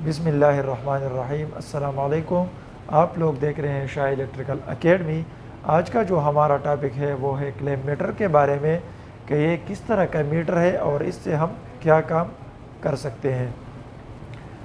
बिस्मिल्लाहिर्रहमानिर्रहीम। अस्सलाम वालेकुम। आप लोग देख रहे हैं शाह इलेक्ट्रिकल एकेडमी। आज का जो हमारा टॉपिक है वो है क्लैंप मीटर के बारे में कि ये किस तरह का मीटर है और इससे हम क्या काम कर सकते हैं।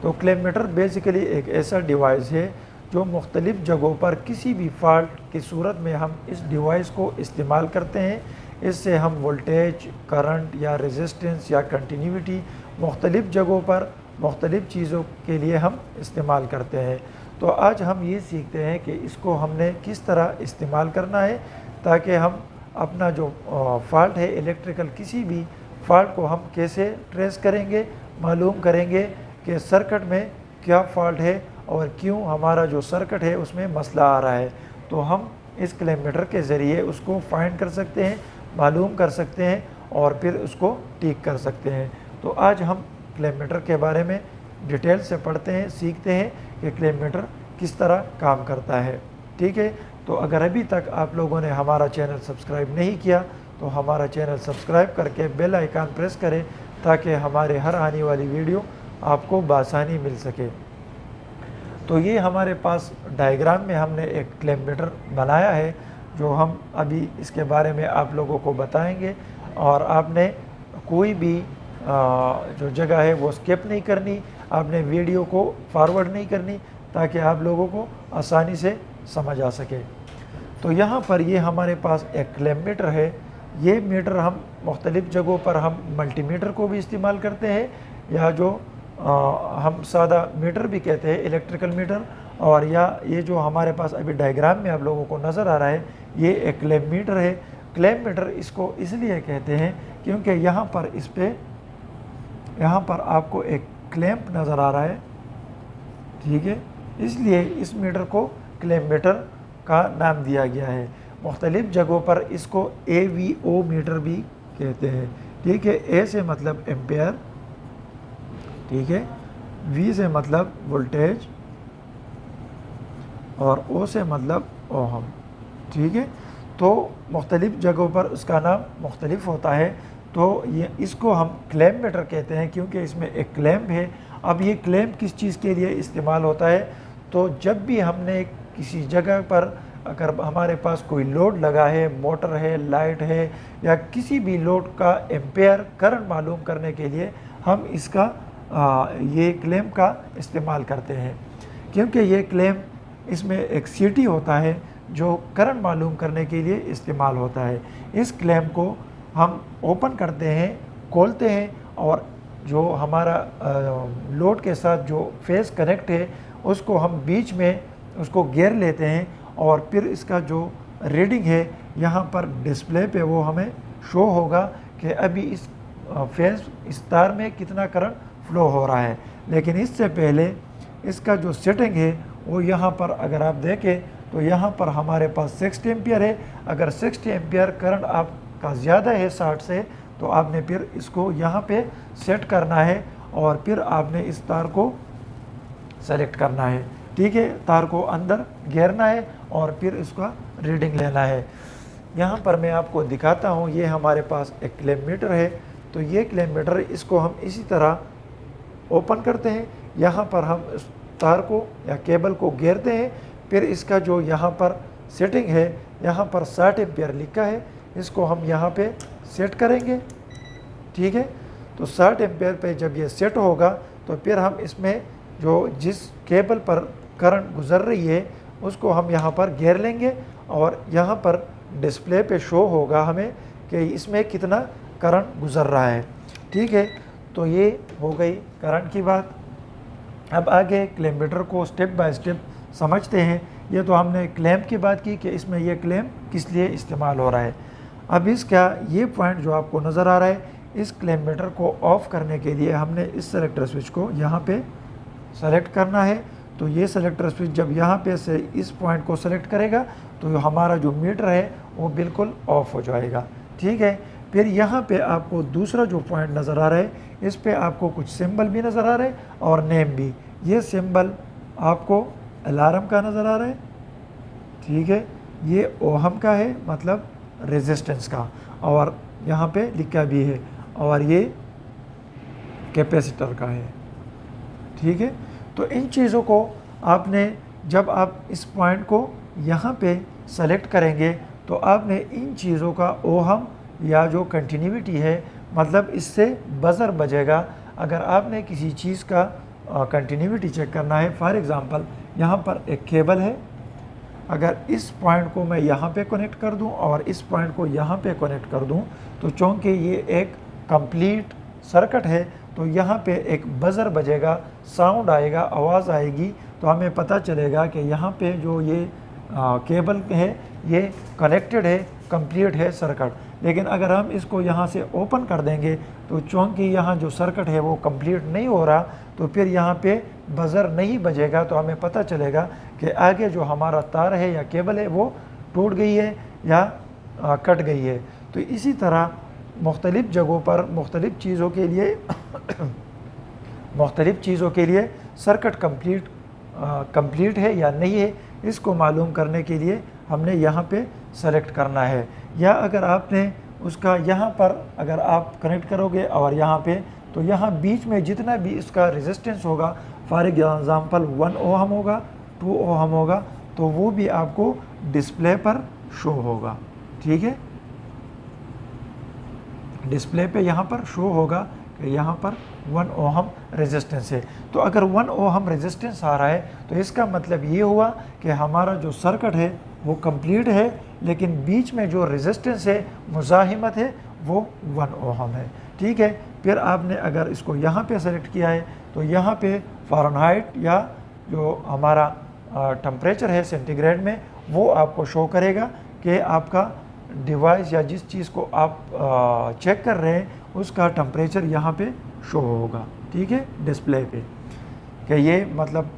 तो क्लैंप मीटर बेसिकली एक ऐसा डिवाइस है जो मुख्तलिफ़ जगहों पर किसी भी फॉल्ट की सूरत में हम इस डिवाइस को इस्तेमाल करते हैं। इससे हम वोल्टेज, करंट या रेजिस्टेंस या कंटिन्यूटी मुख्तलिफ़ जगहों पर मुख्तलिफ़ चीज़ों के लिए हम इस्तेमाल करते हैं। तो आज हम ये सीखते हैं कि इसको हमने किस तरह इस्तेमाल करना है ताकि हम अपना जो फॉल्ट है इलेक्ट्रिकल किसी भी फॉल्ट को हम कैसे ट्रेस करेंगे, मालूम करेंगे कि सर्किट में क्या फॉल्ट है और क्यों हमारा जो सर्किट है उसमें मसला आ रहा है। तो हम इस क्लैंप मीटर के ज़रिए उसको फाइंड कर सकते हैं, मालूम कर सकते हैं और फिर उसको ठीक कर सकते हैं। तो आज हम क्लैंप मीटर के बारे में डिटेल से पढ़ते हैं, सीखते हैं कि क्लैंप मीटर किस तरह काम करता है। ठीक है, तो अगर अभी तक आप लोगों ने हमारा चैनल सब्सक्राइब नहीं किया तो हमारा चैनल सब्सक्राइब करके बेल आइकन प्रेस करें ताकि हमारे हर आने वाली वीडियो आपको बआसानी मिल सके। तो ये हमारे पास डायग्राम में हमने एक क्लैंप मीटर बनाया है जो हम अभी इसके बारे में आप लोगों को बताएंगे। और आपने कोई भी जो जगह है वो स्किप नहीं करनी, आपने वीडियो को फॉरवर्ड नहीं करनी ताकि आप लोगों को आसानी से समझ आ सके। तो यहाँ पर ये हमारे पास एक क्लैंप मीटर है। ये मीटर हम मुख्तलिफ़ जगहों पर हम मल्टीमीटर को भी इस्तेमाल करते हैं या जो हम सादा मीटर भी कहते हैं, इलेक्ट्रिकल मीटर। और या ये जो हमारे पास अभी डायग्राम में आप लोगों को नज़र आ रहा है ये एक क्लैंप मीटर है। क्लैंप मीटर इसको इसलिए कहते हैं क्योंकि यहाँ पर आपको एक क्लैंप नज़र आ रहा है, ठीक है, इसलिए इस मीटर को क्लैंप मीटर का नाम दिया गया है। मुख्तलिफ़ जगहों पर इसको AVO मीटर भी कहते हैं। ठीक है, A से मतलब एम्पेयर, ठीक है, V से मतलब वोल्टेज और O से मतलब ओहम। ठीक है, तो मुख्तलिफ़ जगहों पर उसका नाम मुख्तलिफ होता है। तो ये इसको हम क्लैंप मीटर कहते हैं क्योंकि इसमें एक क्लैंप है। अब ये क्लैंप किस चीज़ के लिए इस्तेमाल होता है, तो जब भी हमने किसी जगह पर अगर हमारे पास कोई लोड लगा है, मोटर है, लाइट है या किसी भी लोड का एम्पेयर करंट मालूम करने के लिए हम इसका ये क्लैंप का इस्तेमाल करते हैं। क्योंकि ये क्लैंप इसमें एक सीटी होता है जो करंट मालूम करने के लिए इस्तेमाल होता है। इस क्लैंप को हम ओपन करते हैं, खोलते हैं और जो हमारा लोड के साथ जो फेस कनेक्ट है उसको हम बीच में उसको घेर लेते हैं और फिर इसका जो रीडिंग है यहाँ पर डिस्प्ले पे वो हमें शो होगा कि अभी इस तार में कितना करंट फ्लो हो रहा है। लेकिन इससे पहले इसका जो सेटिंग है वो यहाँ पर अगर आप देखें तो यहाँ पर हमारे पास 60 एम्पियर है। अगर 60 एम्पियर करंट आपका ज़्यादा है 60 से तो आपने फिर इसको यहाँ पे सेट करना है और फिर आपने इस तार को सेलेक्ट करना है। ठीक है, तार को अंदर घेरना है और फिर इसका रीडिंग लेना है। यहाँ पर मैं आपको दिखाता हूँ, ये हमारे पास एक क्लैंप मीटर है। तो ये क्लैंप मीटर इसको हम इसी तरह ओपन करते हैं, यहाँ पर हम इस तार को या केबल को घेरते हैं। फिर इसका जो यहाँ पर सेटिंग है, यहाँ पर 60 एम्पियर लिखा है, इसको हम यहाँ पे सेट करेंगे। ठीक है, तो 60 एम्पियर पे जब ये सेट होगा तो फिर हम इसमें जो जिस केबल पर करंट गुज़र रही है उसको हम यहाँ पर घेर लेंगे और यहाँ पर डिस्प्ले पे शो होगा हमें कि इसमें कितना करंट गुज़र रहा है। ठीक है, तो ये हो गई करंट की बात। अब आगे क्लैंप मीटर को स्टेप बाय स्टेप समझते हैं। ये तो हमने क्लैंप की बात की कि इसमें ये क्लैंप किस लिए इस्तेमाल हो रहा है। अब इसका ये पॉइंट जो आपको नज़र आ रहा है, इस क्लैंप मीटर को ऑफ़ करने के लिए हमने इस सेलेक्टर स्विच को यहाँ पे सेलेक्ट करना है। तो ये सेलेक्टर स्विच जब यहाँ पे से इस पॉइंट को सेलेक्ट करेगा तो हमारा जो मीटर है वो बिल्कुल ऑफ हो जाएगा। ठीक है, फिर यहाँ पे आपको दूसरा जो पॉइंट नज़र आ रहा है, इस पे आपको कुछ सिंबल भी नज़र आ रहे हैं और नेम भी। ये सिंबल आपको अलार्म का नज़र आ रहा है, ठीक है, ये ओहम का है मतलब रेजिस्टेंस का, और यहाँ पे लिखा भी है, और ये कैपेसिटर का है। ठीक है, तो इन चीज़ों को आपने, जब आप इस पॉइंट को यहाँ पे सेलेक्ट करेंगे तो आपने इन चीज़ों का ओहम या जो कंटिन्यूटी है, मतलब इससे बज़र बजेगा। अगर आपने किसी चीज़ का कंटिन्यूटी चेक करना है, फॉर एग्ज़ाम्पल यहाँ पर एक केबल है, अगर इस पॉइंट को मैं यहाँ पे कनेक्ट कर दूँ और इस पॉइंट को यहाँ पे कनेक्ट कर दूँ, तो चूँकि ये एक कंप्लीट सर्किट है तो यहाँ पे एक बज़र बजेगा, साउंड आएगा, आवाज़ आएगी, तो हमें पता चलेगा कि यहाँ पे जो ये केबल है ये कनेक्टेड है, कंप्लीट है सर्किट। लेकिन अगर हम इसको यहाँ से ओपन कर देंगे तो चूँकि यहाँ जो सर्किट है वो कंप्लीट नहीं हो रहा, तो फिर यहाँ पे बज़र नहीं बजेगा, तो हमें पता चलेगा कि आगे जो हमारा तार है या केबल है वो टूट गई है या कट गई है। तो इसी तरह मुख्तलिफ़ जगहों पर मुख्तलिफ़ चीज़ों के लिए सर्किट कंप्लीट है या नहीं है, इसको मालूम करने के लिए हमने यहाँ पे सेलेक्ट करना है। या अगर आपने उसका यहाँ पर अगर आप कनेक्ट करोगे और यहाँ पे, तो यहाँ बीच में जितना भी इसका रेजिस्टेंस होगा, फॉर एग्जांपल 1 ओहम होगा, 2 ओहम होगा, तो वो भी आपको डिस्प्ले पर शो होगा। ठीक है, डिस्प्ले पे यहाँ पर शो होगा कि यहाँ पर 1 ओहम रेजिस्टेंस है। तो अगर 1 ओहम रेजिस्टेंस आ रहा है तो इसका मतलब ये हुआ कि हमारा जो सर्किट है वो कंप्लीट है, लेकिन बीच में जो रेजिस्टेंस है, मुज़ाहिमत है, वो 1 ओहम है। ठीक है, फिर आपने अगर इसको यहाँ पे सेलेक्ट किया है तो यहाँ पे फ़ारेनहाइट या जो हमारा टेम्परेचर है सेंटीग्रेड में, वो आपको शो करेगा कि आपका डिवाइस या जिस चीज़ को आप चेक कर रहे हैं उसका टेम्परेचर यहाँ पे शो होगा। ठीक है, डिस्प्ले पे कि ये मतलब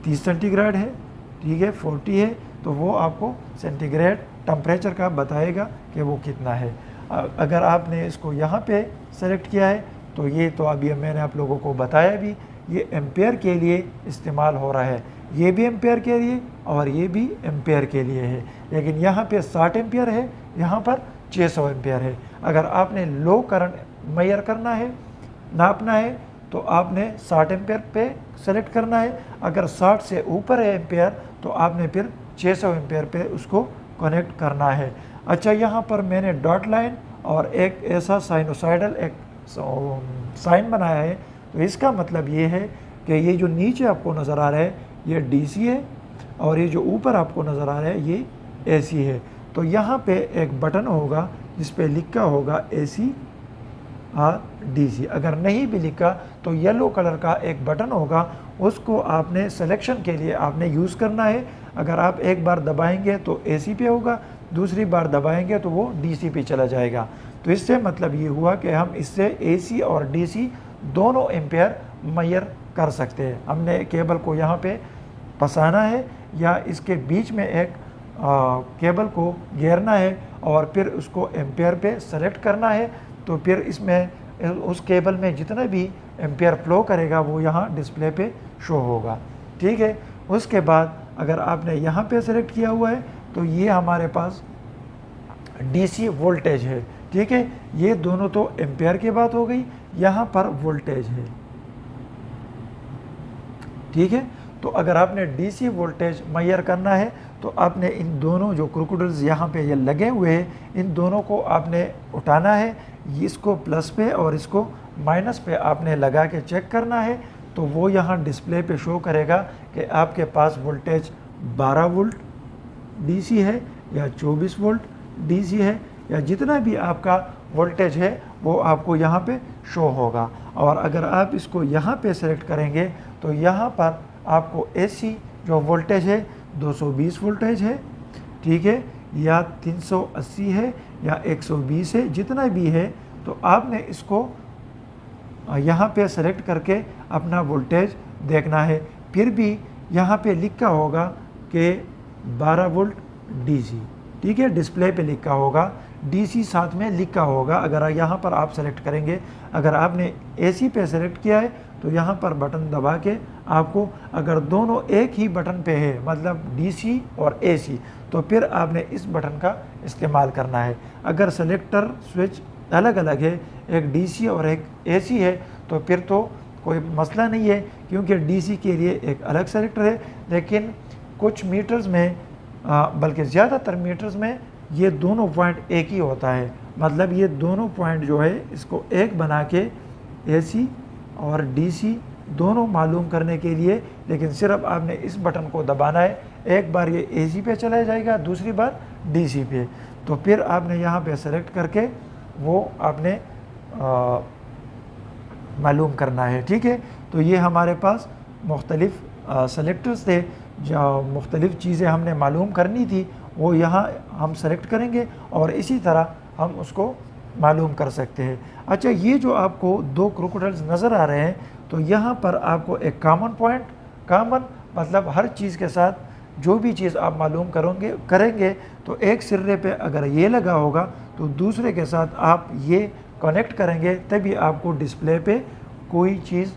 30 सेंटीग्रेड है, ठीक है, 40 है, तो वो आपको सेंटीग्रेड टेम्परेचर का बताएगा कि वो कितना है। अगर आपने इसको यहाँ पे सेलेक्ट किया है तो ये तो अभी मैंने आप लोगों को बताया भी, ये एम्पेयर के लिए इस्तेमाल हो रहा है, ये भी एम्पेयर के लिए और ये भी एम्पेयर के लिए है। लेकिन यहाँ पे 60 एम्पेयर है, यहाँ पर 600 एम्पेयर है। अगर आपने लो करंट मेजर करना है, नापना है, तो आपने 60 एम्पेयर पे सेलेक्ट करना है। अगर 60 से ऊपर है एम्पेयर तो आपने फिर 600 एम्पेयर पे उसको कनेक्ट करना है। अच्छा, यहाँ पर मैंने डॉट लाइन और एक ऐसा साइनोसाइडल एक साइन बनाया है, तो इसका मतलब ये है कि ये जो नीचे आपको नज़र आ रहा है ये डीसी है और ये जो ऊपर आपको नज़र आ रहा है ये एसी है। तो यहाँ पे एक बटन होगा जिस पे लिखा होगा एसी और डीसी। अगर नहीं भी लिखा तो येलो कलर का एक बटन होगा, उसको आपने सिलेक्शन के लिए आपने यूज़ करना है। अगर आप एक बार दबाएंगे तो एसी पे होगा, दूसरी बार दबाएंगे तो वो डीसी पे चला जाएगा। तो इससे मतलब ये हुआ कि हम इससे एसी और डीसी दोनों एम्पेयर मेजर कर सकते हैं। हमने केबल को यहाँ पे फंसाना है या इसके बीच में एक केबल को घेरना है और फिर उसको एम्पेयर पे सेलेक्ट करना है, तो फिर इसमें उस केबल में जितना भी एम्पेयर फ्लो करेगा वो यहाँ डिस्प्ले पे शो होगा। ठीक है, उसके बाद अगर आपने यहाँ पे सेलेक्ट किया हुआ है तो ये हमारे पास डीसी वोल्टेज है। ठीक है, ये दोनों तो एम्पेयर की बात हो गई, यहाँ पर वोल्टेज है। ठीक है, तो अगर आपने डीसी वोल्टेज मेजर करना है तो आपने इन दोनों जो क्रोकोडाइल्स यहाँ पे ये लगे हुए हैं, इन दोनों को आपने उठाना है, इसको प्लस पे और इसको माइनस पे आपने लगा के चेक करना है। तो वो यहाँ डिस्प्ले पे शो करेगा कि आपके पास वोल्टेज 12 वोल्ट डीसी है या 24 वोल्ट डीसी है, या जितना भी आपका वोल्टेज है वो आपको यहाँ पे शो होगा। और अगर आप इसको यहाँ पे सेलेक्ट करेंगे तो यहाँ पर आपको एसी जो वोल्टेज है 220 वोल्टेज है, ठीक है, या 380 है या 120 है, जितना भी है, तो आपने इसको यहाँ पे सेलेक्ट करके अपना वोल्टेज देखना है। फिर भी यहाँ पे लिखा होगा कि 12 वोल्ट डीसी। ठीक है, डिस्प्ले पे लिखा होगा, डीसी साथ में लिखा होगा। अगर यहाँ पर आप सेलेक्ट करेंगे, अगर आपने एसी पे सेलेक्ट किया है तो यहाँ पर बटन दबा के आपको, अगर दोनों एक ही बटन पे है मतलब डीसी और एसी, तो फिर आपने इस बटन का इस्तेमाल करना है। अगर सेलेक्टर स्विच अलग अलग है, एक डीसी और एक एसी है, तो फिर तो कोई मसला नहीं है, क्योंकि डीसी के लिए एक अलग सेलेक्टर है। लेकिन कुछ मीटर्स में बल्कि ज़्यादातर मीटर्स में ये दोनों पॉइंट एक ही होता है, मतलब ये दोनों पॉइंट जो है इसको एक बना के एसी और डीसी दोनों मालूम करने के लिए, लेकिन सिर्फ आपने इस बटन को दबाना है। एक बार ये एसी पे चला जाएगा, दूसरी बार डीसी पे, तो फिर आपने यहाँ पे सेलेक्ट करके वो आपने मालूम करना है। ठीक है, तो ये हमारे पास मुख्तलिफ सेलेक्टर्स थे, जो मुख्तलिफ़ चीज़ें हमने मालूम करनी थी वो यहाँ हम सेलेक्ट करेंगे और इसी तरह हम उसको मालूम कर सकते हैं। अच्छा, ये जो आपको दो क्रोकोडाइल्स नज़र आ रहे हैं, तो यहाँ पर आपको एक कॉमन पॉइंट, कॉमन मतलब हर चीज़ के साथ जो भी चीज़ आप मालूम करेंगे तो एक सिरे पे अगर ये लगा होगा तो दूसरे के साथ आप ये कनेक्ट करेंगे, तभी आपको डिस्प्ले पे कोई चीज़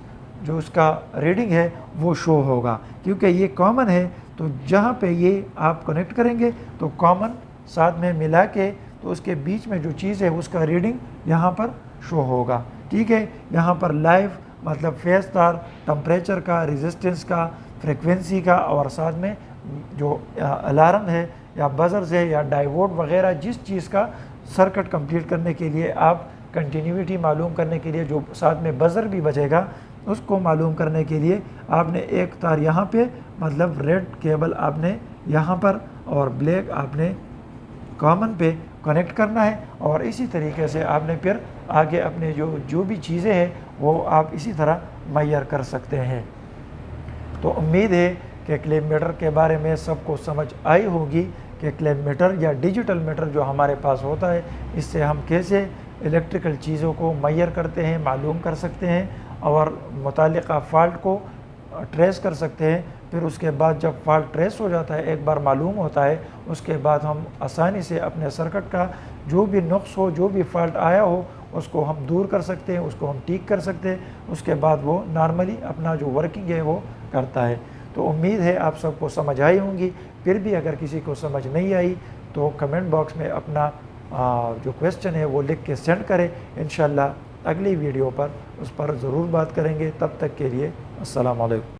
जो उसका रीडिंग है वो शो होगा। क्योंकि ये कॉमन है, तो जहाँ पे ये आप कनेक्ट करेंगे तो कॉमन साथ में मिला के तो उसके बीच में जो चीज़ है उसका रीडिंग यहाँ पर शो होगा। ठीक है, यहाँ पर लाइव मतलब फेस तार, टम्परेचर का, रेजिस्टेंस का, फ्रीक्वेंसी का, और साथ में जो अलार्म है या बजर्स है या डाइवोड वगैरह, जिस चीज़ का सर्किट कंप्लीट करने के लिए आप कंटिन्यूटी मालूम करने के लिए जो साथ में बजर भी बजेगा उसको मालूम करने के लिए आपने एक तार यहाँ पे मतलब रेड केबल आपने यहाँ पर और ब्लैक आपने कॉमन पे कनेक्ट करना है। और इसी तरीके से आपने फिर आगे अपने जो भी चीज़ें हैं वो आप इसी तरह मुहैया कर सकते हैं। तो उम्मीद है कि क्लैंप मीटर के बारे में सबको समझ आई होगी कि क्लैंप मीटर या डिजिटल मीटर जो हमारे पास होता है, इससे हम कैसे इलेक्ट्रिकल चीज़ों को मुहैया करते हैं, मालूम कर सकते हैं और मुतालिका फ़ाल्ट को ट्रेस कर सकते हैं। फिर उसके बाद जब फॉल्ट ट्रेस हो जाता है, एक बार मालूम होता है, उसके बाद हम आसानी से अपने सर्किट का जो भी नुक्स हो, जो भी फॉल्ट आया हो, उसको हम दूर कर सकते हैं, उसको हम ठीक कर सकते हैं। उसके बाद वो नॉर्मली अपना जो वर्किंग है वो करता है। तो उम्मीद है आप सबको समझ आई होंगी। फिर भी अगर किसी को समझ नहीं आई तो कमेंट बॉक्स में अपना जो क्वेश्चन है वो लिख के सेंड करें। इंशाल्लाह अगली वीडियो पर उस पर ज़रूर बात करेंगे। तब तक के लिए अस्सलाम वालेकुम।